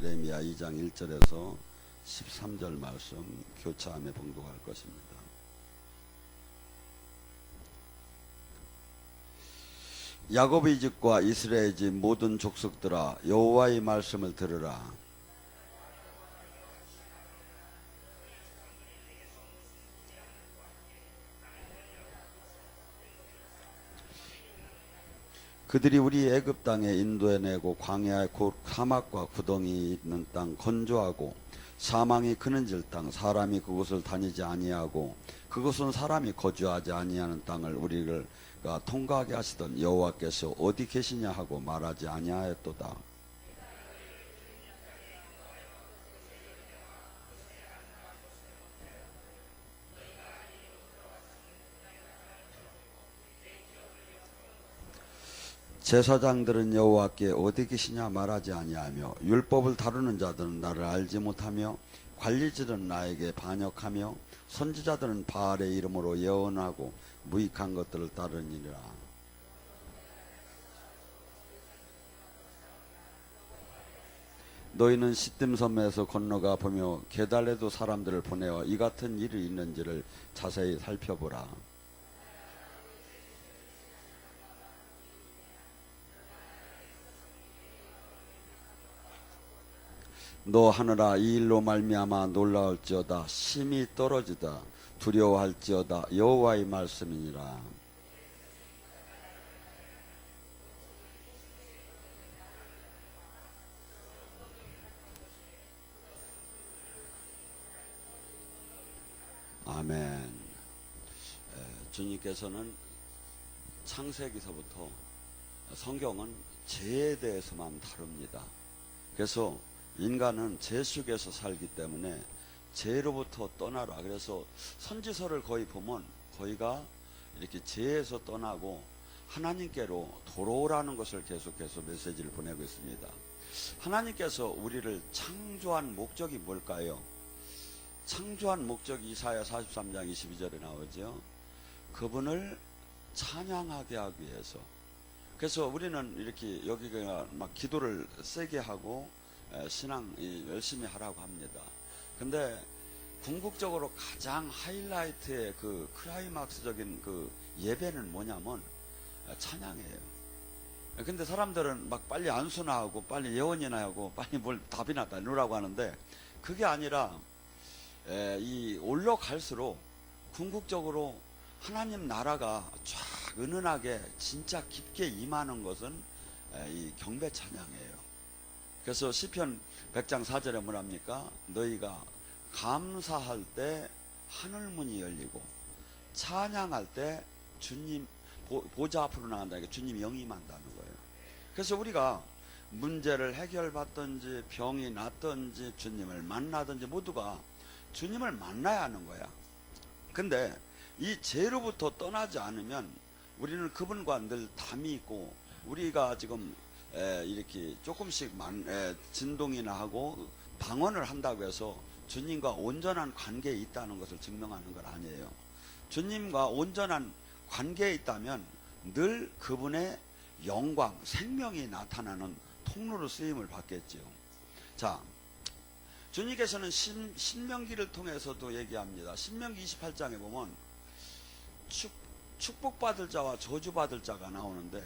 에레미야 2장 1절에서 13절 말씀 교차하며 봉독할 것입니다. 야곱의 집과 이스라엘의 집 모든 족속들아, 여호와의 말씀을 들으라. 그들이 우리 애굽 땅에 인도해내고 광야의 사막과 구덩이 있는 땅, 건조하고 사망이 그는질 땅, 사람이 그곳을 다니지 아니하고 그곳은 사람이 거주하지 아니하는 땅을 우리가 통과하게 하시던 여호와께서 어디 계시냐 하고 말하지 아니하였도다. 제사장들은 여호와께 어디 계시냐 말하지 아니하며 율법을 다루는 자들은 나를 알지 못하며 관리들은 나에게 반역하며 선지자들은 바알의 이름으로 예언하고 무익한 것들을 따르니라. 너희는 시딤 섬에서 건너가 보며 게달에도 사람들을 보내어 이 같은 일이 있는지를 자세히 살펴보라. 너 하늘아, 이 일로 말미암아 놀라울지어다. 심히 떨어지다. 두려워할지어다. 여호와의 말씀이니라. 아멘. 주님께서는 창세기서부터 성경은 죄에 대해서만 다룹니다. 그래서 인간은 죄 속에서 살기 때문에 죄로부터 떠나라. 그래서 선지서를 거의 보면 거의가 이렇게 죄에서 떠나고 하나님께로 돌아오라는 것을 계속해서 메시지를 보내고 있습니다. 하나님께서 우리를 창조한 목적이 뭘까요? 창조한 목적이 이사야 43장 22절에 나오죠. 그분을 찬양하게 하기 위해서. 그래서 우리는 이렇게 여기가 막 기도를 세게 하고 신앙 열심히 하라고 합니다. 근데 궁극적으로 가장 하이라이트의 그 클라이막스적인 그 예배는 뭐냐면 찬양이에요. 근데 사람들은 막 빨리 안수나 하고 빨리 예언이나 하고 빨리 뭘 답이나 이러라고 하는데 그게 아니라 이 올라갈수록 궁극적으로 하나님 나라가 쫙 은은하게 진짜 깊게 임하는 것은 이 경배 찬양이에요. 그래서 시편 100장 4절에 뭐랍니까? 너희가 감사할 때 하늘문이 열리고 찬양할 때 주님 보좌 앞으로 나간다니까 주님이 영임한다는 거예요. 그래서 우리가 문제를 해결받든지 병이 났든지 주님을 만나든지 모두가 주님을 만나야 하는 거야. 근데 이 죄로부터 떠나지 않으면 우리는 그분과 늘 담이 있고 우리가 지금 이렇게 조금씩 진동이나 하고 방언을 한다고 해서 주님과 온전한 관계에 있다는 것을 증명하는 건 아니에요. 주님과 온전한 관계에 있다면 늘 그분의 영광, 생명이 나타나는 통로로 쓰임을 받겠지요. 자, 주님께서는 신명기를 통해서도 얘기합니다. 신명기 28장에 보면 축복받을 자와 저주받을 자가 나오는데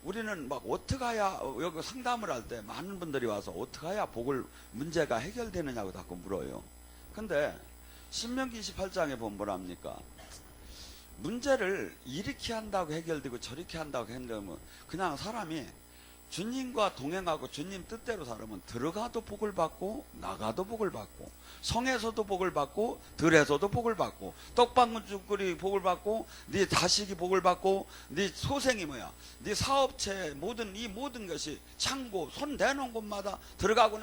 우리는 막 어떻게 해야 여기 상담을 할 때 많은 분들이 와서 어떻게 해야 문제가 해결되느냐고 자꾸 물어요. 근데 신명기 28장에 보면 뭐랍니까? 문제를 이렇게 한다고 해결되고 저렇게 한다고 해결되면 그냥 사람이 주님과 동행하고 주님 뜻대로 살면 들어가도 복을 받고 나가도 복을 받고 성에서도 복을 받고 들에서도 복을 받고 떡방울죽거리 복을 받고 네 자식이 복을 받고 네 소생이 네 사업체 이 모든 것이 창고 손 대놓은 곳마다 들어가고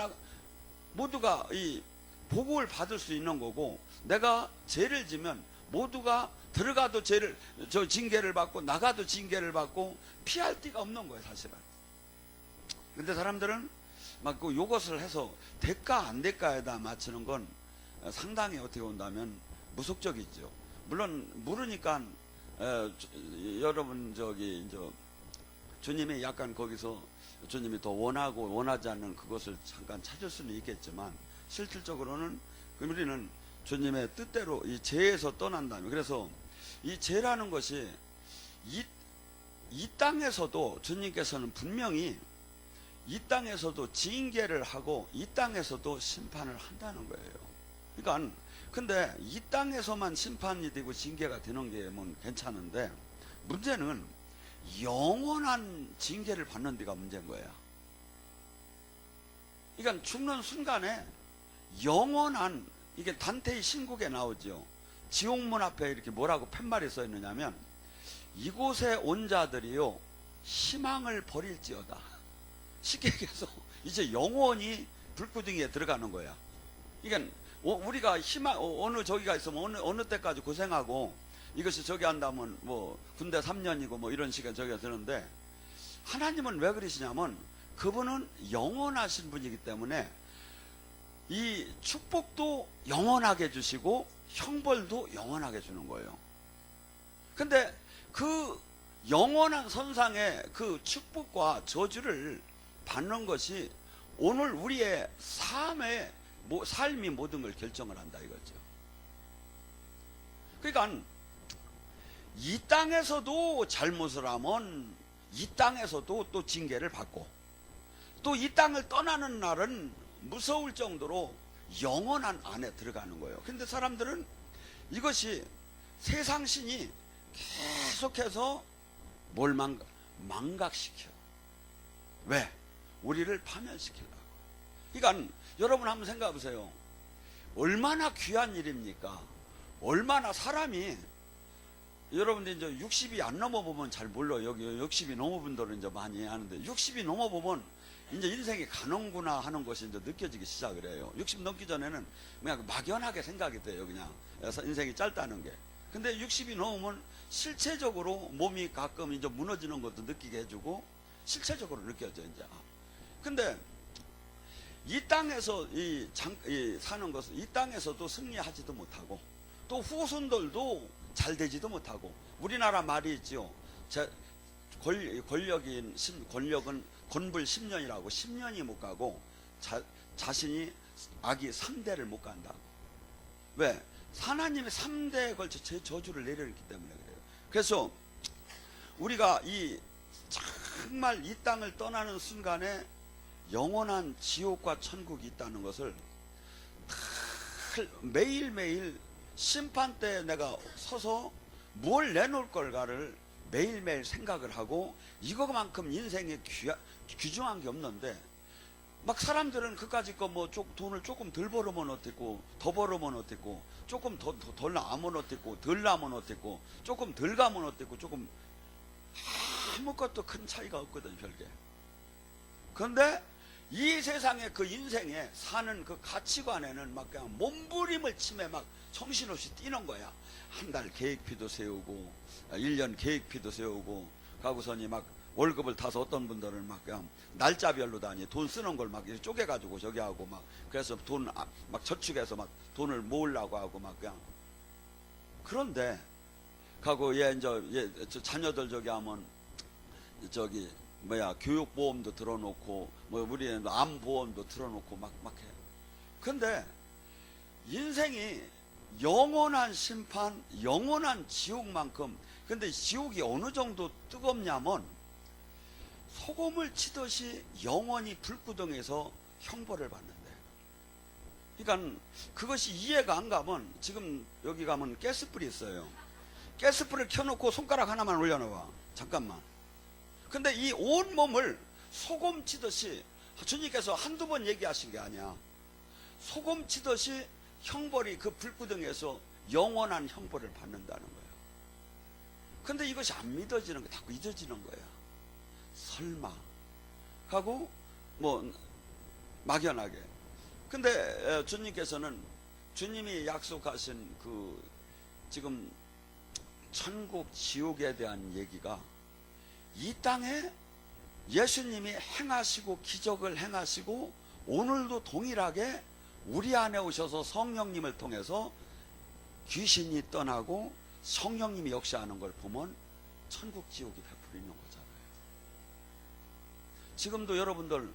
모두가 이 복을 받을 수 있는 거고 내가 죄를 지면 모두가 들어가도 징계를 받고 나가도 징계를 받고 피할 데가 없는 거예요 사실은. 근데 사람들은 막 그 요것을 해서 대가 안 대가에다 맞추는 건 상당히 어떻게 본다면 무속적이죠. 물론 모르니까 여러분 주님이 약간 거기서 주님이 더 원하고 원하지 않는 그것을 잠깐 찾을 수는 있겠지만, 실질적으로는 우리는 주님의 뜻대로 이 죄에서 떠난다면, 그래서 이 죄라는 것이 이 땅에서도 주님께서는 분명히 이 땅에서도 징계를 하고 이 땅에서도 심판을 한다는 거예요. 그러니까 근데 이 땅에서만 심판이 되고 징계가 되는 게 뭐 괜찮은데, 문제는 영원한 징계를 받는 데가 문제인 거야. 그러니까 죽는 순간에 영원한, 이게 단테의 신국에 나오죠. 지옥문 앞에 이렇게 뭐라고 팻말이 써 있느냐면, 이곳에 온 자들이요 희망을 버릴지어다. 쉽게 얘기해서 이제 영원히 불구덩이에 들어가는 거야. 그러니까 우리가 희망, 어느 저기가 있으면 어느 때까지 고생하고 이것이 저기 한다면 뭐 군대 3년이고 뭐 이런 식의 저기가 드는데, 하나님은 왜 그러시냐면 그분은 영원하신 분이기 때문에 이 축복도 영원하게 주시고 형벌도 영원하게 주는 거예요. 근데 그 영원한 선상의 그 축복과 저주를 받는 것이 오늘 우리의 삶이 모든 걸 결정을 한다 이거죠. 그러니까 이 땅에서도 잘못을 하면 이 땅에서도 또 징계를 받고, 또 이 땅을 떠나는 날은 무서울 정도로 영원한 안에 들어가는 거예요. 근데 사람들은 이것이 세상 신이 계속해서 뭘 망각시켜. 왜? 우리를 파멸시키려고. 그러니까 여러분 한번 생각해 보세요. 얼마나 귀한 일입니까? 얼마나 사람이, 여러분들 이제 60이 안 넘어보면 잘 몰라요. 여기 60이 넘어 분들은 이제 많이 하는데, 60이 넘어보면 이제 인생이 가는구나 하는 것이 이제 느껴지기 시작을 해요. 60 넘기 전에는 그냥 막연하게 생각이 돼요. 그냥 인생이 짧다는 게. 근데 60이 넘으면 실체적으로 몸이 가끔 이제 무너지는 것도 느끼게 해주고 실체적으로 느껴져 이제. 근데 이 땅에서 사는 것은 이 땅에서도 승리하지도 못하고, 또 후손들도 잘 되지도 못하고, 우리나라 말이 있죠. 권력은 건불 10년이라고 10년이 못 가고 자신이 악이 3대를 못 간다고. 왜? 하나님이 3대에 걸쳐 제 저주를 내려놓기 때문에 그래요. 그래서 우리가 정말 이 땅을 떠나는 순간에 영원한 지옥과 천국이 있다는 것을 매일매일 심판대에 내가 서서 뭘 내놓을 걸가를 매일매일 생각을 하고, 이거만큼 인생에 귀중한 게 없는데, 막 사람들은 그까짓 거 뭐 돈을 조금 덜 벌으면 어땠고, 더 벌으면 어땠고, 조금 덜 나면 어땠고, 덜 나면 어땠고, 조금 덜 가면 어땠고, 조금 아무것도 큰 차이가 없거든 별게. 그런데 이 세상에 그 인생에 사는 그 가치관에는 막 그냥 몸부림을 치며 막 정신없이 뛰는 거야. 한 달 계획표도 세우고 1년 계획표도 세우고, 가구선이 막 월급을 타서 어떤 분들은 막 그냥 날짜별로 다니 돈 쓰는 걸 막 쪼개가지고 저기 하고 막, 그래서 돈 막 저축해서 막 돈을 모으려고 하고 막 그냥. 그런데 가고 저 자녀들 저기 하면 교육보험도 들어놓고 뭐 우리는 암보험도 들어놓고 막 해. 근데 인생이 영원한 심판, 영원한 지옥만큼, 근데 지옥이 어느 정도 뜨겁냐면 소금을 치듯이 영원히 불구덩에서 형벌을 받는데, 그러니까 그것이 이해가 안 가면, 지금 여기 가면 가스불이 있어요. 가스불을 켜놓고 손가락 하나만 올려놔봐. 잠깐만. 근데 이 온 몸을 소금 치듯이, 주님께서 한두 번 얘기하신 게 아니야. 소금 치듯이 형벌이 그 불구덩이에서 영원한 형벌을 받는다는 거예요. 근데 이것이 안 믿어지는 거야. 자꾸 잊어지는 거야. 설마 하고 뭐 막연하게. 근데 주님께서는, 주님이 약속하신 그 지금 천국 지옥에 대한 얘기가 이 땅에 예수님이 행하시고 기적을 행하시고 오늘도 동일하게 우리 안에 오셔서 성령님을 통해서 귀신이 떠나고 성령님이 역사하는 걸 보면 천국 지옥이 베풀어 있는 거잖아요. 지금도 여러분들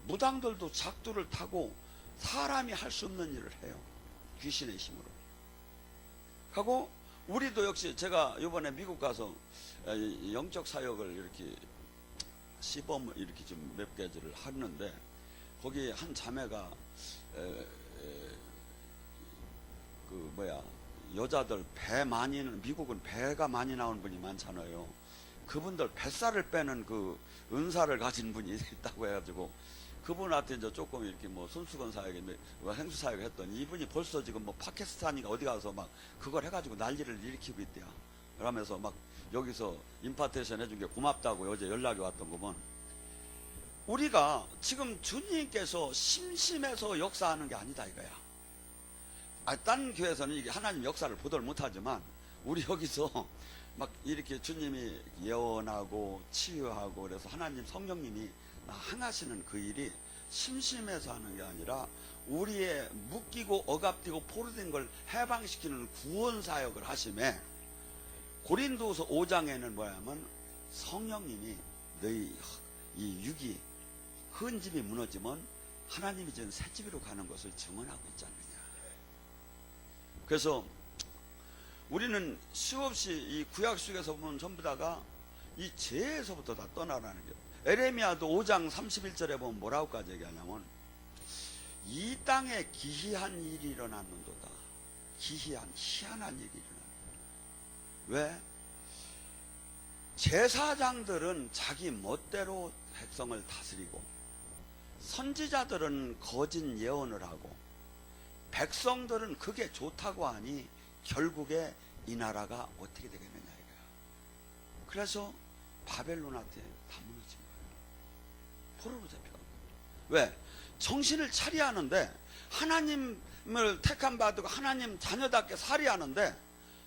무당들도 작두를 타고 사람이 할 수 없는 일을 해요. 귀신의 힘으로. 하고 우리도 역시 제가 이번에 미국 가서 영적 사역을 이렇게 시범 이렇게 좀 몇 가지를 하는데, 거기 한 자매가 여자들 배 많이, 미국은 배가 많이 나오는 분이 많잖아요. 그분들 뱃살을 빼는 그 은사를 가진 분이 있다고 해가지고 그분한테 이제 조금 이렇게 뭐 손수건 사역에 행수 사역을 했더니 이분이 벌써 지금 뭐 파키스탄인가 어디 가서 막 그걸 해가지고 난리를 일으키고 있대요. 그러면서 막 여기서 임파테이션 해준 게 고맙다고 어제 연락이 왔던 거면, 우리가 지금 주님께서 심심해서 역사하는 게 아니다 이거야. 딴 교회에서는 이게 하나님 역사를 보도를 못하지만 우리 여기서 막 이렇게 주님이 예언하고 치유하고 그래서 하나님 성령님이 행하시는 그 일이 심심해서 하는 게 아니라 우리의 묶이고 억압되고 포로된 걸 해방시키는 구원 사역을 하심에, 고린도서 5장에는 뭐냐면 성령님이 너희 이 육이 흔집이 무너지면 하나님이 지은 새집으로 가는 것을 증언하고 있지 않느냐. 그래서 우리는 수없이 이 구약 속에서 보면 전부 다가 이 죄에서부터 다 떠나라는 거예요. 에레미야도 5장 31절에 보면 뭐라고까지 얘기하냐면, 이 땅에 기이한 일이 일어났는도다. 기이한 희한한 일이 일어났는다. 왜? 제사장들은 자기 멋대로 백성을 다스리고 선지자들은 거짓 예언을 하고 백성들은 그게 좋다고 하니 결국에 이 나라가 어떻게 되겠느냐 이거야. 그래서 바벨론한테 다 무너진 거예요. 포로로 잡혀간 거예요. 왜? 정신을 차려야 하는데, 하나님을 택함 받고 하나님 자녀답게 살아야 하는데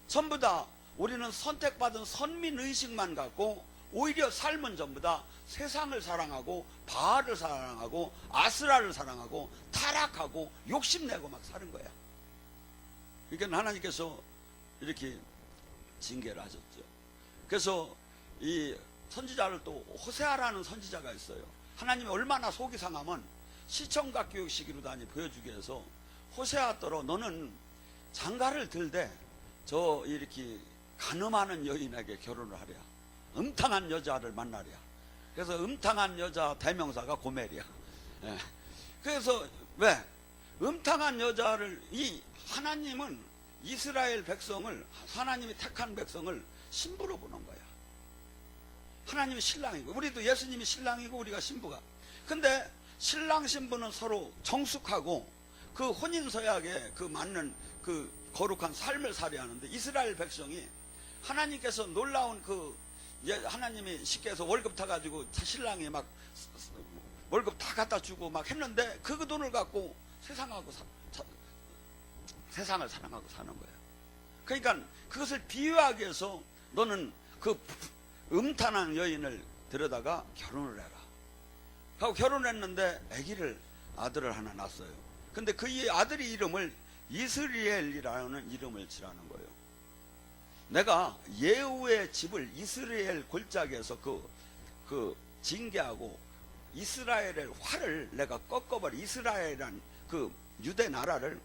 전부 다 우리는 선택받은 선민의식만 갖고 오히려 삶은 전부 다 세상을 사랑하고 바알을 사랑하고 아스라를 사랑하고 타락하고 욕심내고 막 사는 거야. 그러니까 하나님께서 이렇게 징계를 하셨죠. 그래서 이 선지자를 또 호세아라는 선지자가 있어요. 하나님이 얼마나 속이 상하면 시청각 교육 시기로 다니 보여주기 위해서 호세아더러 너는 장가를 들되 저 이렇게 간음하는 여인에게 결혼을 하랴. 음탕한 여자를 만나랴. 그래서 음탕한 여자 대명사가 고멜이야. 예. 그래서 왜? 음탕한 여자를, 이 하나님은 이스라엘 백성을, 하나님이 택한 백성을 신부로 보는 거야. 하나님이 신랑이고 우리도 예수님이 신랑이고 우리가 신부가. 근데 신랑 신부는 서로 정숙하고 그 혼인서약에 그 맞는 그 거룩한 삶을 살아야 하는데, 이스라엘 백성이 하나님께서 놀라운 그 하나님이 쉽게 해서 월급 타가지고 신랑이 막 월급 다 갖다 주고 막 했는데 그 돈을 갖고 세상을 사랑하고 사는 거예요. 그러니까 그것을 비유하기 위해서 너는 그 음탄한 여인을 데려다가 결혼을 해라 하고 결혼했는데 아들을 하나 낳았어요. 근데 그 아들의 이름을 이스라엘이라는 이름을 지라는 거예요. 내가 예후의 집을 이스라엘 골짜기에서 그 징계하고 이스라엘의 활을 내가 꺾어버려. 이스라엘이란 그 유대 나라를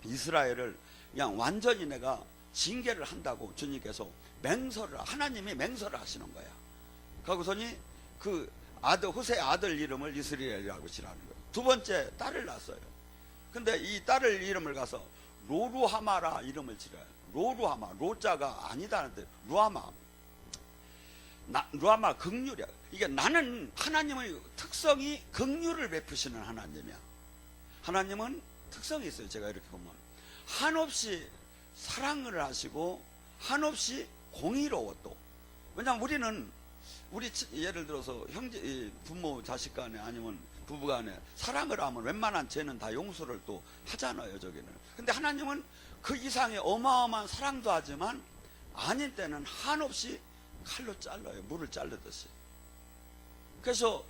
이스라엘을 그냥 완전히 내가 징계를 한다고 주님께서 하나님이 맹설을 하시는 거야. 그러고서니 그 호세 아들 이름을 이스라엘이라고 지라는 거예요. 두 번째 딸을 낳았어요. 근데 이 딸을 이름을 가서 로루하마라 이름을 지어요. 로루하마, 로자가 아니다는데 루하마 긍휼이야. 이게 나는 하나님의 특성이 긍휼을 베푸시는 하나님이야. 하나님은 특성이 있어요. 제가 이렇게 보면 한없이 사랑을 하시고 한없이 공의로워. 또 왜냐하면 우리 예를 들어서 부모 자식 간에 아니면 부부 간에 사랑을 하면 웬만한 죄는 다 용서를 또 하잖아요. 저기는. 근데 하나님은 그 이상의 어마어마한 사랑도 하지만 아닌 때는 한없이 칼로 잘라요. 물을 자르듯이. 그래서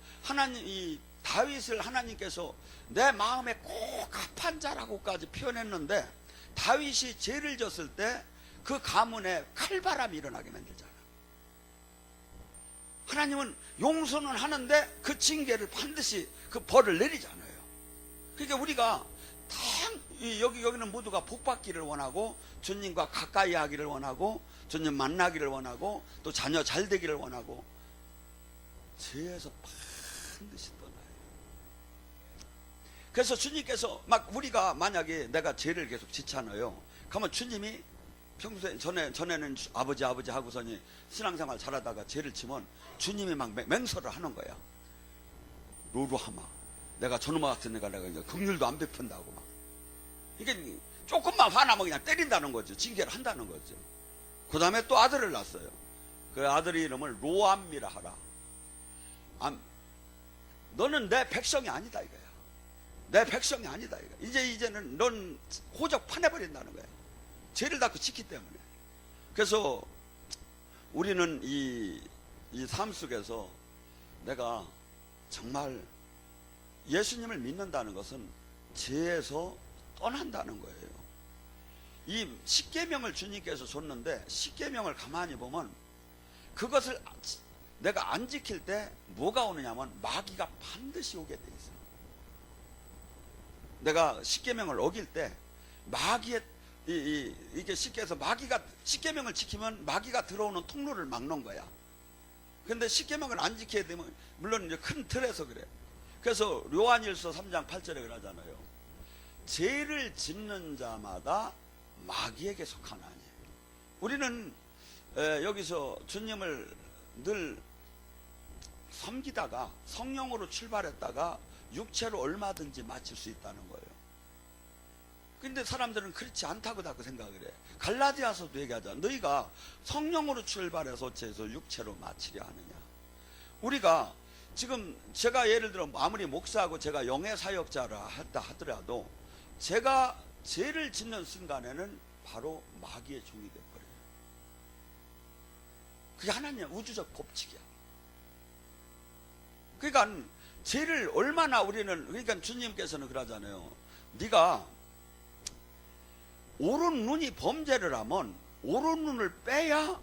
이 다윗을 하나님께서 내 마음에 꼭 합한 자라고까지 표현했는데, 다윗이 죄를 졌을 때 그 가문에 칼바람이 일어나게 만들잖아. 하나님은 용서는 하는데 그 징계를 반드시 그 벌을 내리잖아요. 그러니까 우리가 여기는 모두가 복받기를 원하고 주님과 가까이 하기를 원하고 주님 만나기를 원하고 또 자녀 잘 되기를 원하고 죄에서 반드시 떠나요. 그래서 주님께서 막 우리가 만약에 내가 죄를 계속 짓잖아요. 그러면 주님이 평소에 전에는 아버지 하고서니 신앙생활 잘하다가 죄를 치면 주님이 막 맹설을 하는 거야. 로루하마 내가 저놈아 같은 내가 긍휼도 안 베푼다고 막. 이게 조금만 화나면 그냥 때린다는 거죠. 징계를 한다는 거죠. 그 다음에 또 아들을 낳았어요. 그 아들의 이름을 로암미라 하라. 너는 내 백성이 아니다 이거야. 내 백성이 아니다 이거야. 이제는 넌 호적 파내버린다는 거야. 죄를 닦고 지기 때문에. 그래서 우리는 이 삶 속에서 내가 정말 예수님을 믿는다는 것은 죄에서 떠난다는 거예요. 이 십계명을 주님께서 줬는데 십계명을 가만히 보면 그것을 내가 안 지킬 때 뭐가 오느냐면 마귀가 반드시 오게 돼 있어. 내가 십계명을 어길 때 마귀의 이게 십계에서 마귀가 십계명을 지키면 마귀가 들어오는 통로를 막는 거야. 근데 십계명을 안 지켜야 되면 물론 이제 큰 틀에서 그래. 그래서 요한일서 3장 8절에 그러잖아요. 죄를 짓는 자마다 마귀에게 속하나니. 우리는 여기서 주님을 늘 섬기다가 성령으로 출발했다가 육체로 얼마든지 마칠 수 있다는 거예요. 근데 사람들은 그렇지 않다고 생각을 해. 갈라디아서도 얘기하잖아. 너희가 성령으로 출발해서 어째서 육체로 마치려 하느냐. 우리가 지금 제가 예를 들어 아무리 목사하고 제가 영의 사역자라 했다 하더라도 제가 죄를 짓는 순간에는 바로 마귀의 종이 되어버려요. 그게 하나님의 우주적 법칙이야. 그러니까 죄를 얼마나 우리는, 그러니까 주님께서는 그러잖아요. 네가 오른 눈이 범죄를 하면 오른 눈을 빼야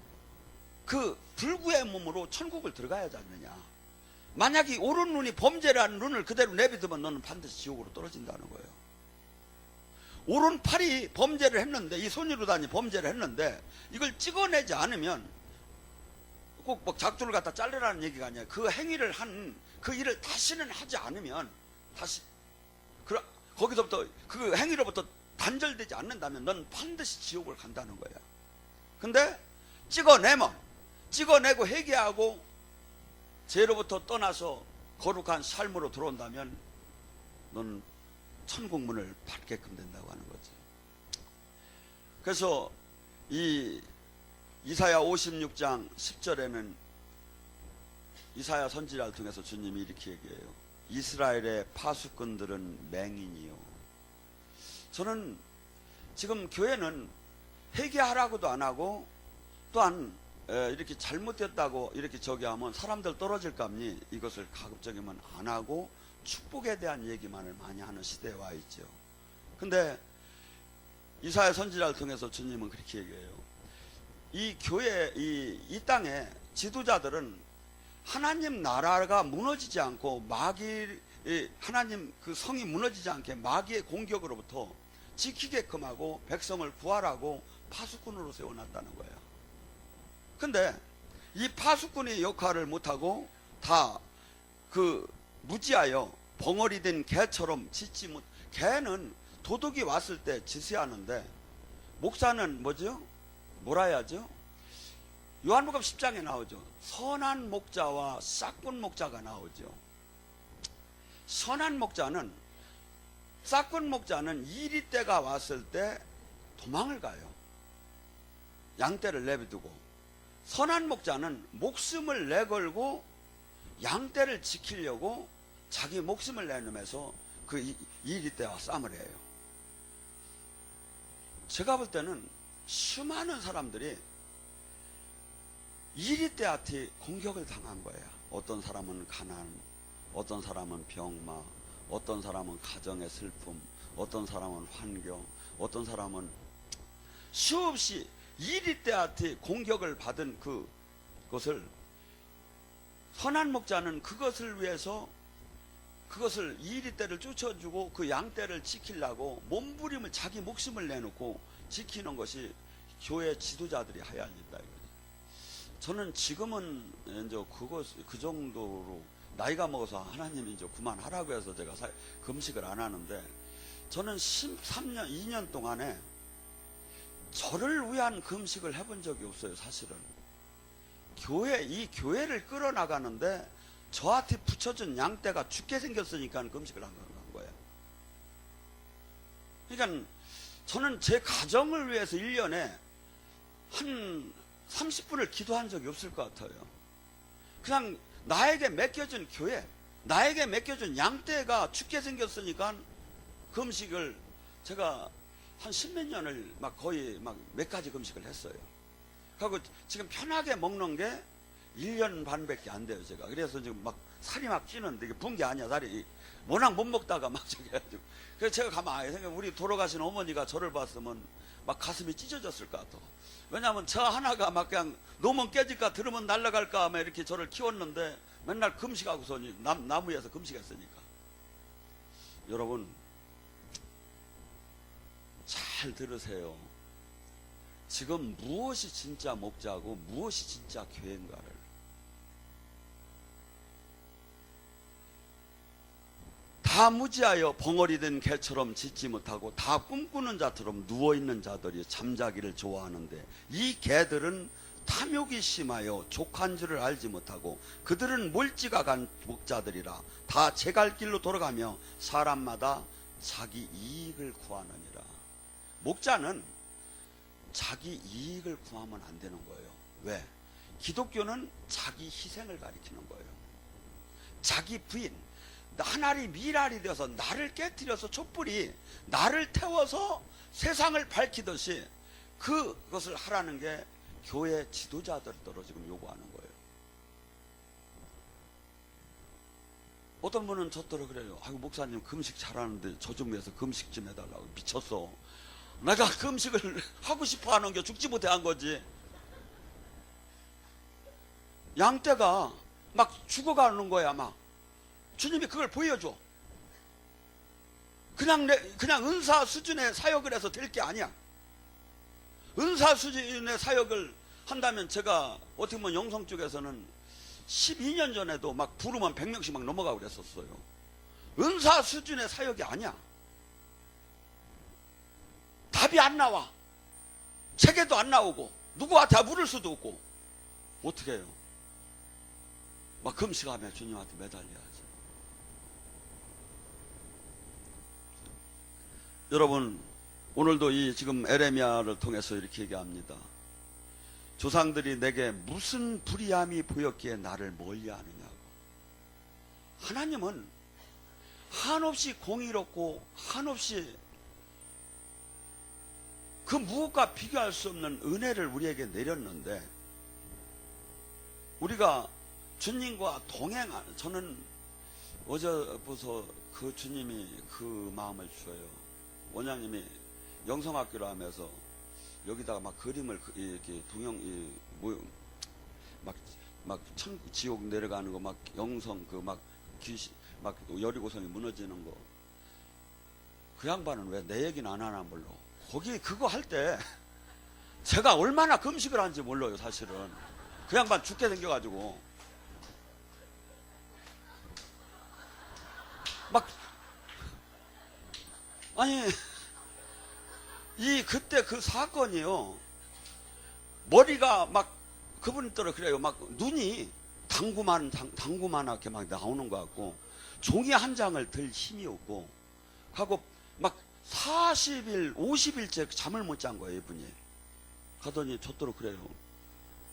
그 불구의 몸으로 천국을 들어가야지 않느냐. 만약에 오른 눈이 범죄를 하는 눈을 그대로 내비두면 너는 반드시 지옥으로 떨어진다는 거예요. 오른팔이 범죄를 했는데, 이 손으로다니 범죄를 했는데 이걸 찍어내지 않으면, 꼭 뭐 작두를 갖다 자르라는 얘기가 아니야. 그 행위를 한 그 일을 다시는 하지 않으면, 다시 거기서부터 그 행위로부터 단절되지 않는다면 넌 반드시 지옥을 간다는 거야. 근데 찍어내고 회개하고 죄로부터 떠나서 거룩한 삶으로 들어온다면 너는 천국문을 밟게끔 된다고 하는 거지. 그래서 이 이사야 56장 10절에는 이사야 선지자를 통해서 주님이 이렇게 얘기해요. 이스라엘의 파수꾼들은 맹인이요. 저는 지금 교회는 회개하라고도 안 하고, 또한 이렇게 잘못됐다고 이렇게 저기 하면 사람들 떨어질까니 이것을 가급적이면 안 하고 축복에 대한 얘기만을 많이 하는 시대에 와 있죠. 근데 이사야 선지자를 통해서 주님은 그렇게 얘기해요. 이 교회, 이 땅에 지도자들은 하나님 나라가 무너지지 않고 하나님 그 성이 무너지지 않게 마귀의 공격으로부터 지키게끔 하고 백성을 구하라고 파수꾼으로 세워놨다는 거예요. 근데 이 파수꾼의 역할을 못하고 다 그 무지하여 벙어리 된 개처럼 짖지 못. 개는 도둑이 왔을 때 짖어야하는데 목사는 뭐죠? 뭐라 해야죠? 요한복음 10장에 나오죠. 선한 목자와 싹군 목자가 나오죠. 선한 목자는, 싹군 목자는 이리 때가 왔을 때 도망을 가요. 양떼를 내비두고. 선한 목자는 목숨을 내걸고 양떼를 지키려고 자기 목숨을 내놓으면서 그 이리 때와 싸움을 해요. 제가 볼 때는 수많은 사람들이 이리 때한테 공격을 당한 거예요. 어떤 사람은 가난, 어떤 사람은 병마, 어떤 사람은 가정의 슬픔, 어떤 사람은 환경, 어떤 사람은 수없이 이리 때한테 공격을 받은 그것을 선한 목자는 그것을 위해서 그것을 이리떼를 쫓아주고 그 양떼를 지키려고 몸부림을 자기 목숨을 내놓고 지키는 것이 교회 지도자들이 해야 할 일이다. 저는 지금은 이제 그 정도로 나이가 먹어서 하나님이 이제 그만하라고 해서 제가 금식을 안 하는데, 저는 13년, 2년 동안에 저를 위한 금식을 해본 적이 없어요, 사실은. 이 교회를 끌어나가는데 저한테 붙여준 양떼가 죽게 생겼으니까 금식을 한 거예요. 그러니까 저는 제 가정을 위해서 1년에 한 30분을 기도한 적이 없을 것 같아요. 그냥 나에게 맡겨준 교회, 나에게 맡겨준 양떼가 죽게 생겼으니까 금식을 제가 한 10몇 년을 거의 몇 가지 금식을 했어요. 그리고 지금 편하게 먹는 게 1년 반밖에 안 돼요, 제가. 그래서 지금 살이 찌는데, 이게 분 게 아니야, 살이. 워낙 못 먹다가 저기 해가지고. 그래서 제가 가만히 생각해, 우리 돌아가신 어머니가 저를 봤으면 가슴이 찢어졌을 것 같아. 왜냐하면 저 하나가 그냥 놓으면 깨질까, 들으면 날아갈까, 이렇게 저를 키웠는데 맨날 금식하고서 나무에서 금식했으니까. 여러분, 잘 들으세요. 지금 무엇이 진짜 목자고 무엇이 진짜 교회인가를. 다 무지하여 벙어리 된 개처럼 짖지 못하고 다 꿈꾸는 자처럼 누워있는 자들이 잠자기를 좋아하는데, 이 개들은 탐욕이 심하여 족한 줄을 알지 못하고 그들은 몰지각한 목자들이라 다 제 갈 길로 돌아가며 사람마다 자기 이익을 구하느니라. 목자는 자기 이익을 구하면 안 되는 거예요. 왜? 기독교는 자기 희생을 가리키는 거예요. 자기 부인, 하나리 미랄이 되어서 나를 깨뜨려서 촛불이 나를 태워서 세상을 밝히듯이 그것을 하라는 게 교회 지도자들도 지금 요구하는 거예요. 어떤 분은 저더러 그래요. 아이고, 목사님 금식 잘하는데 저 좀 위해서 금식 좀 해달라고. 미쳤어. 내가 금식을 하고 싶어 하는 게 죽지 못해 한 거지. 양떼가 죽어가는 거야. 주님이 그걸 보여줘. 그냥 은사 수준의 사역을 해서 될 게 아니야. 은사 수준의 사역을 한다면, 제가 어떻게 보면 영성 쪽에서는 12년 전에도 부르면 100명씩 넘어가고 그랬었어요. 은사 수준의 사역이 아니야. 답이 안 나와. 책에도 안 나오고 누구한테 물을 수도 없고. 어떻게 해요? 금식하며 주님한테 매달려야지. 여러분, 오늘도 이 지금 에레미야를 통해서 이렇게 얘기합니다. 조상들이 내게 무슨 불의함이 보였기에 나를 멀리하느냐고. 하나님은 한없이 공의롭고 한없이 그 무엇과 비교할 수 없는 은혜를 우리에게 내렸는데, 우리가 주님과 동행하는, 저는 어제부터 그 주님이 그 마음을 주어요. 원장님이 영성학교를 하면서 여기다가 그림을 이렇게 천국 지옥 내려가는 거, 영성 귀신 여리고성이 무너지는 거. 그 양반은 왜 내 얘기는 안 하나 몰라. 거기 그거 할 때 제가 얼마나 금식을 하는지 몰라요, 사실은. 그 양반 죽게 생겨가지고 아니, 그때 그 사건이요, 머리가 그분들은 그래요. 눈이 당구만하게 나오는 것 같고, 종이 한 장을 들 힘이 없고, 하고 40일, 50일째 잠을 못 잔 거예요, 이분이. 가더니 저더러 그래요.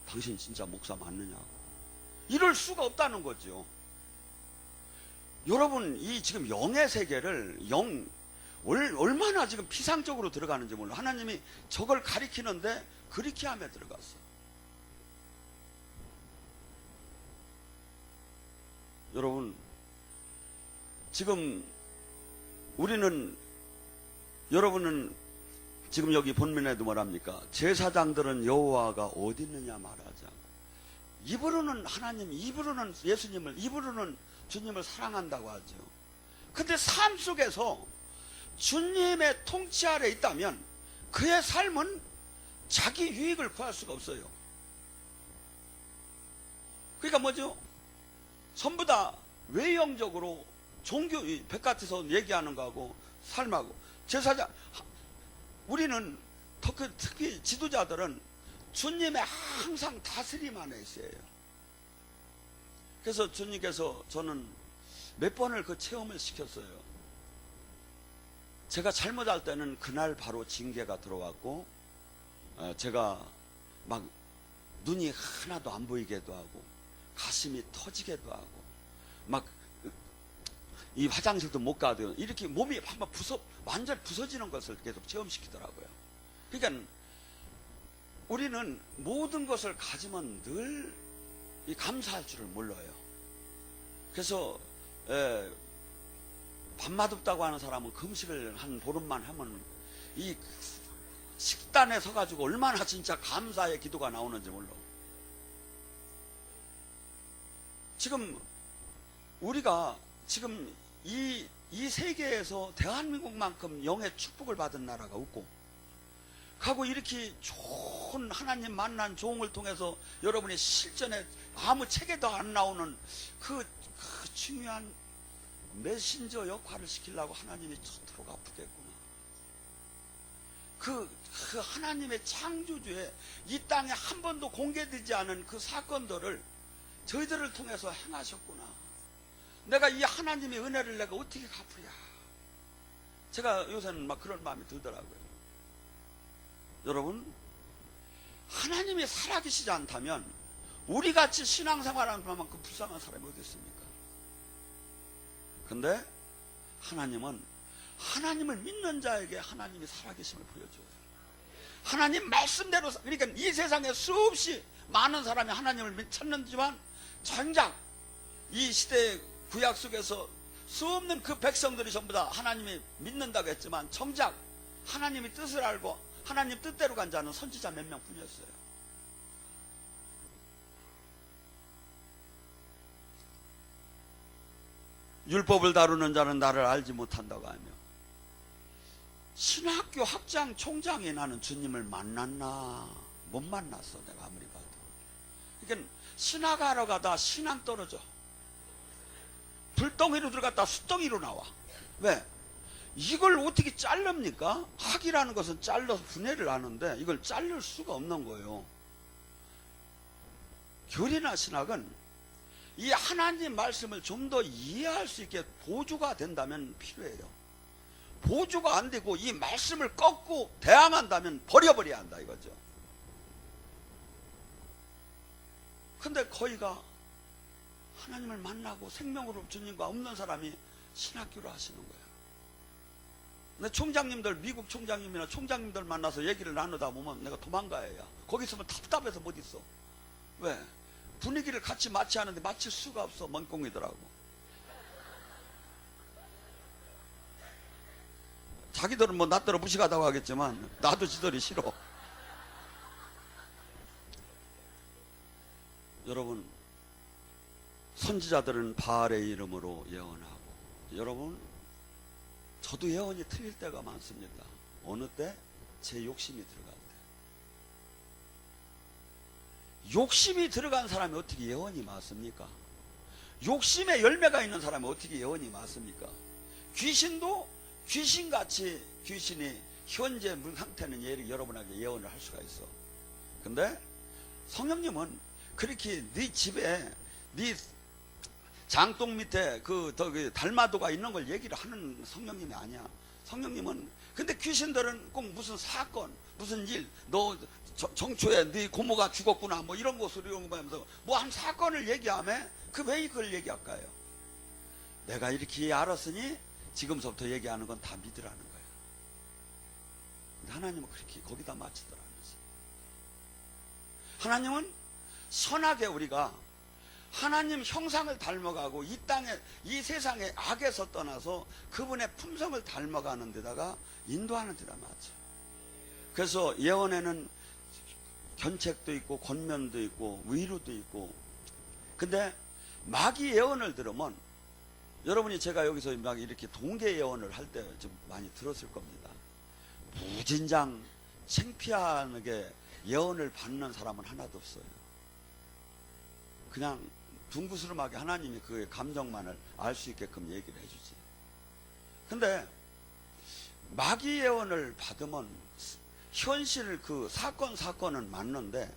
당신 진짜 목사 맞느냐고. 이럴 수가 없다는 거죠. 여러분, 이 지금 영의 세계를 얼마나 지금 피상적으로 들어가는지 몰라. 하나님이 저걸 가리키는데 그렇게 하며 들어갔어. 여러분, 지금 여러분은 지금 여기 본문에도 뭐랍니까? 제사장들은 여호와가 어디 있느냐 말하자. 입으로는 하나님, 입으로는 예수님을, 입으로는 주님을 사랑한다고 하죠. 근데 삶 속에서 주님의 통치 아래 있다면 그의 삶은 자기 유익을 구할 수가 없어요. 그러니까 뭐죠? 전부 다 외형적으로 종교, 백같에서 얘기하는 거하고 삶하고, 제사장, 우리는 특히 지도자들은 주님의 항상 다스림 안에 있어요. 그래서 주님께서 저는 몇 번을 그 체험을 시켰어요. 제가 잘못할 때는 그날 바로 징계가 들어왔고, 제가 막 눈이 하나도 안 보이게도 하고, 가슴이 터지게도 하고, 막 이 화장실도 못 가도 이렇게 몸이 한번 완전히 부서지는 것을 계속 체험시키더라고요. 그러니까 우리는 모든 것을 가지면 늘 감사할 줄을 몰라요. 그래서 밥 맛없다고 하는 사람은 금식을 한 보름만 하면 이 식단에 서가지고 얼마나 진짜 감사의 기도가 나오는지 몰라. 지금 우리가 지금 이 세계에서 대한민국만큼 영의 축복을 받은 나라가 없고, 하고 이렇게 좋은 하나님 만난 종을 통해서 여러분의 실전에 아무 책에도 안 나오는 그 중요한 메신저 역할을 시키려고 하나님이 저토록 아프겠구나. 그 하나님의 창조주에 이 땅에 한 번도 공개되지 않은 그 사건들을 저희들을 통해서 행하셨구나. 내가 이 하나님의 은혜를 내가 어떻게 갚으랴. 제가 요새는 막 그런 마음이 들더라고요. 여러분, 하나님이 살아계시지 않다면 우리같이 신앙생활하는 만큼 불쌍한 사람이 어디 있습니까? 근데 하나님은 하나님을 믿는 자에게 하나님이 살아계심을 보여줘요. 하나님 말씀대로, 그러니까 이 세상에 수없이 많은 사람이 하나님을 찾는지만 정작 이 시대의 구약 속에서 수없는 그 백성들이 전부 다 하나님이 믿는다고 했지만 정작 하나님의 뜻을 알고 하나님 뜻대로 간 자는 선지자 몇 명뿐이었어요. 율법을 다루는 자는 나를 알지 못한다고 하며, 신학교 학장 총장이 나는 주님을 만났나? 못 만났어, 내가 아무리 봐도. 그러니까 신학하러 가다 신앙 떨어져. 불덩이로 들어갔다 숫덩이로 나와. 왜? 이걸 어떻게 자릅니까? 학이라는 것은 잘라서 분해를 하는데 이걸 자를 수가 없는 거예요. 교리나 신학은 이 하나님 말씀을 좀 더 이해할 수 있게 보조가 된다면 필요해요. 보조가 안 되고 이 말씀을 꺾고 대항한다면 버려버려야 한다 이거죠. 근데 거의가 하나님을 만나고 생명으로 주님과 없는 사람이 신학교를 하시는 거예요. 근데 총장님들, 미국 총장님이나 총장님들 만나서 얘기를 나누다 보면 내가 도망가야. 거기 있으면 답답해서 못 있어. 왜? 분위기를 같이 마치하는데 마칠 수가 없어. 멍공이더라고. 자기들은 뭐 나더러 무식하다고 하겠지만 나도 지들이 싫어. 여러분, 선지자들은 바알의 이름으로 예언하고, 여러분, 저도 예언이 틀릴 때가 많습니다. 어느 때? 제 욕심이 들어갈 때. 욕심이 들어간 사람이 어떻게 예언이 맞습니까? 욕심에 열매가 있는 사람이 어떻게 예언이 맞습니까? 귀신도 귀신같이 귀신이 현재 물 상태는 여러분에게 예언을 할 수가 있어. 근데 성령님은 그렇게 네 집에 네 장독 밑에 그 달마도가 있는 걸 얘기를 하는 성령님이 아니야. 성령님은, 근데 귀신들은 꼭 무슨 사건, 무슨 일, 너 정초에 네 고모가 죽었구나, 뭐 이런 거 소리 이런 거 하면서 뭐 한 사건을 얘기하면 그 왜 그걸 얘기할까요? 내가 이렇게 알았으니 지금서부터 얘기하는 건 다 믿으라는 거예요. 근데 하나님은 그렇게 거기다 맞추더라는 거지. 하나님은 선하게 우리가 하나님 형상을 닮아가고 이 땅에, 이 세상의 악에서 떠나서 그분의 품성을 닮아가는 데다가 인도하는 데다 맞죠. 그래서 예언에는 견책도 있고 권면도 있고 위로도 있고. 근데 마귀 예언을 들으면 여러분이 제가 여기서 막 이렇게 동계 예언을 할 때 좀 많이 들었을 겁니다. 무진장 창피하게 예언을 받는 사람은 하나도 없어요. 그냥 둥구스름하게 하나님이 그의 감정만을 알 수 있게끔 얘기를 해주지. 근데 마귀 예언을 받으면 현실 그 사건은 맞는데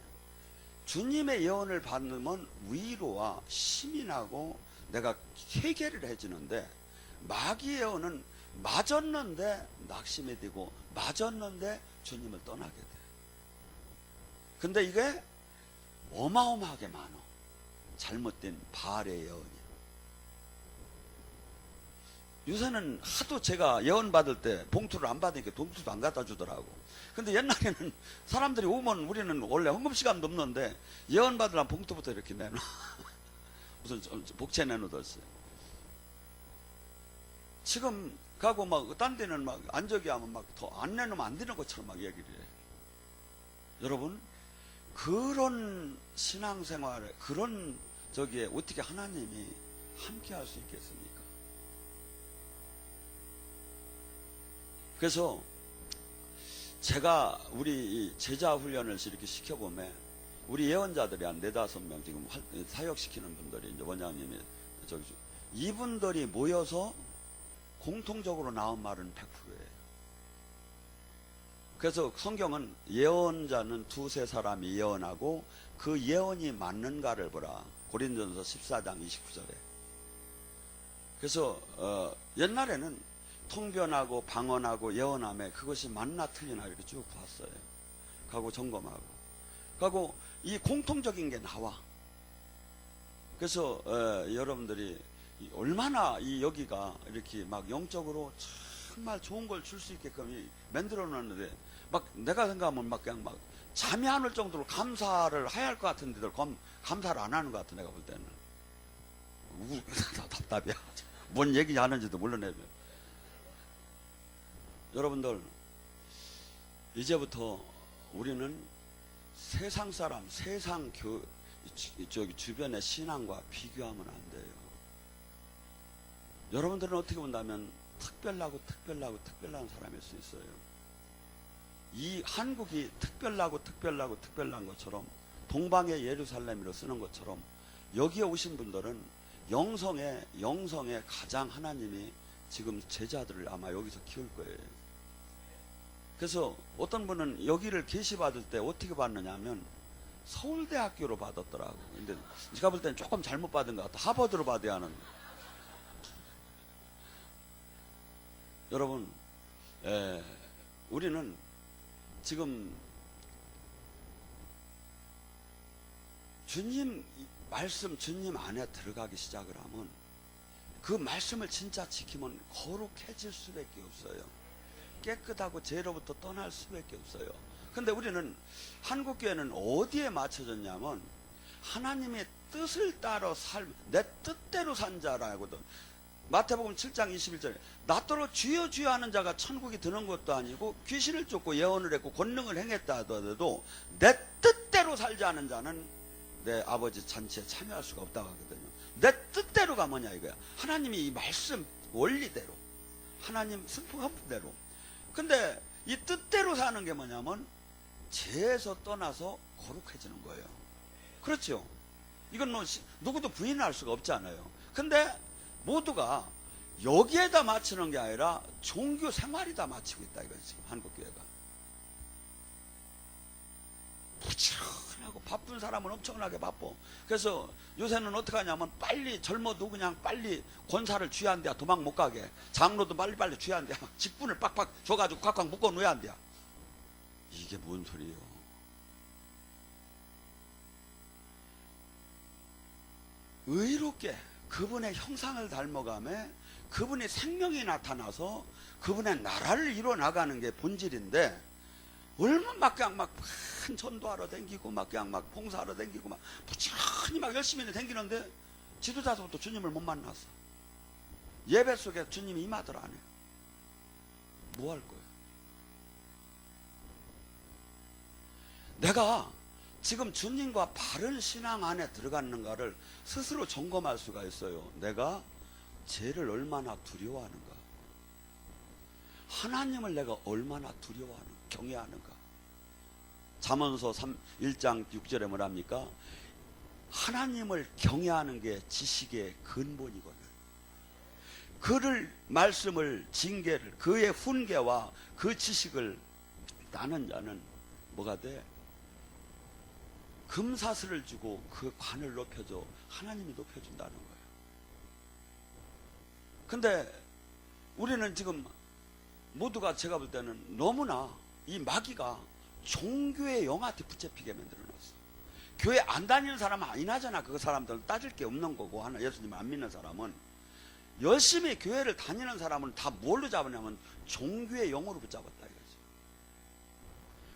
주님의 예언을 받으면 위로와 힘이 나고 내가 회개를 해주는데, 마귀 예언은 맞았는데 낙심이 되고 맞았는데 주님을 떠나게 돼. 근데 이게 어마어마하게 많아. 잘못된 바알의 예언이. 요새는 하도 제가 예언 받을 때 봉투를 안 받으니까 봉투도 안 갖다 주더라고. 근데 옛날에는 사람들이 오면 우리는 원래 헌금 시간도 없는데 예언 받으려면 봉투부터 이렇게 내놔. 무슨 복채 내놓았어요. 지금 가고 막 딴 데는 막 안 저기 하면 막 더 안 내놓으면 안 되는 것처럼 막 얘기를 해. 여러분, 그런 신앙생활에 그런 저기에 어떻게 하나님이 함께 할 수 있겠습니까? 그래서 제가 우리 제자 훈련을 이렇게 시켜보면 우리 예언자들이 한 4-5명 지금 사역시키는 분들이 이제 원장님이 저기 이분들이 모여서 공통적으로 나온 말은 100%예요. 그래서 성경은 예언자는 2-3 사람이 예언하고 그 예언이 맞는가를 보라. 고린도전서 14장 29절에. 그래서 옛날에는 통변하고 방언하고 예언함에 그것이 맞나 틀리나 이렇게 쭉 봤어요. 가고 점검하고. 가고 이 공통적인 게 나와. 그래서 여러분들이 얼마나 이 여기가 이렇게 막 영적으로 정말 좋은 걸 줄 수 있게끔 만들어 놨는데 막 내가 생각하면 막 그냥 막 잠이 안 올 정도로 감사를 해야 할 것 같은 데들 감사를 안 하는 것 같아. 내가 볼 때는 답답이야. 뭔 얘기 하는지도 몰라내며. 여러분들, 이제부터 우리는 세상 사람, 세상 저기 주변의 신앙과 비교하면 안 돼요. 여러분들은 어떻게 본다면 특별한 사람일 수 있어요. 이 한국이 특별한 것처럼 동방의 예루살렘이라 쓰는 것처럼 여기에 오신 분들은 영성에 가장 하나님이 지금 제자들을 아마 여기서 키울 거예요. 그래서 어떤 분은 여기를 계시받을 때 어떻게 받느냐 하면 서울대학교로 받았더라고. 근데 제가 볼 때는 조금 잘못 받은 것 같아. 하버드로 받아야 하는. 여러분, 우리는 지금 주님 말씀, 주님 안에 들어가기 시작을 하면 그 말씀을 진짜 지키면 거룩해질 수밖에 없어요. 깨끗하고 죄로부터 떠날 수밖에 없어요. 근데 우리는 한국교회는 어디에 맞춰졌냐면 하나님의 뜻을 따라 내 뜻대로 산 자라거든. 마태복음 7장 21절에 나더러 주여 주여 하는 자가 천국에 드는 것도 아니고 귀신을 쫓고 예언을 했고 권능을 행했다 하더라도 내 뜻대로 살지 않은 자는 내 아버지 잔치에 참여할 수가 없다고 하거든요. 내 뜻대로가 뭐냐 이거야. 하나님이 이 말씀 원리대로, 하나님 성품대로. 근데 이 뜻대로 사는 게 뭐냐면 죄에서 떠나서 거룩해지는 거예요. 그렇죠? 이건 뭐 누구도 부인할 수가 없잖아요. 근데 모두가 여기에다 맞추는 게 아니라 종교 생활에다 맞추고 있다 이거지. 한국교회가 부지런하고 바쁜 사람은 엄청나게 바빠. 그래서 요새는 어떻게 하냐면 빨리 젊어도 그냥 빨리 권사를 쥐어야 한대야. 도망 못 가게. 장로도 빨리 쥐어야 한대야. 직분을 빡빡 줘가지고 꽉꽉 묶어 놓아야 한대야. 이게 뭔 소리예요? 의롭게 그분의 형상을 닮아가며 그분의 생명이 나타나서 그분의 나라를 이뤄나가는 게 본질인데, 얼마나 막 그냥 막 큰 전도하러 댕기고 막 그냥 막 봉사하러 댕기고 막 부지런히 막 열심히 댕기는데 지도자서부터 주님을 못 만났어. 예배 속에 주님이 임하들 안 해. 뭐 할 거야? 내가 지금 주님과 바른 신앙 안에 들어갔는가를 스스로 점검할 수가 있어요. 내가 죄를 얼마나 두려워하는가, 하나님을 내가 얼마나 두려워하는가, 경외하는가. 잠언서 1장 6절에 뭐랍니까? 하나님을 경외하는 게 지식의 근본이거든. 그를 말씀을, 징계를, 그의 훈계와 그 지식을 나는 자는 뭐가 돼? 금사슬을 주고 그 관을 높여줘. 하나님이 높여준다는 거예요. 근데 우리는 지금 모두가 제가 볼 때는 너무나 이 마귀가 종교의 영한테 붙잡히게 만들어놨어. 교회 안 다니는 사람은 아니나잖아. 그 사람들은 따질 게 없는 거고, 하나 예수님 안 믿는 사람은. 열심히 교회를 다니는 사람은 다 뭘로 잡았냐면 종교의 영으로 붙잡았다 이거지.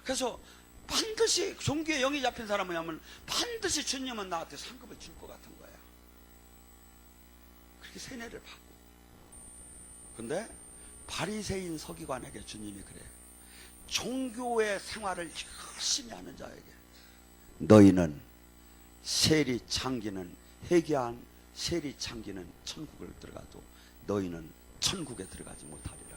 그래서 반드시 종교의 영이 잡힌 사람은 뭐냐면 반드시 주님은 나한테 상급을 줄 것 같은 거야. 그렇게 세뇌를 받고. 근데 바리새인 서기관에게 주님이 그래. 종교의 생활을 열심히 하는 자에게 너희는 세리 창기는, 회개한 세리 창기는 천국을 들어가도 너희는 천국에 들어가지 못하리라.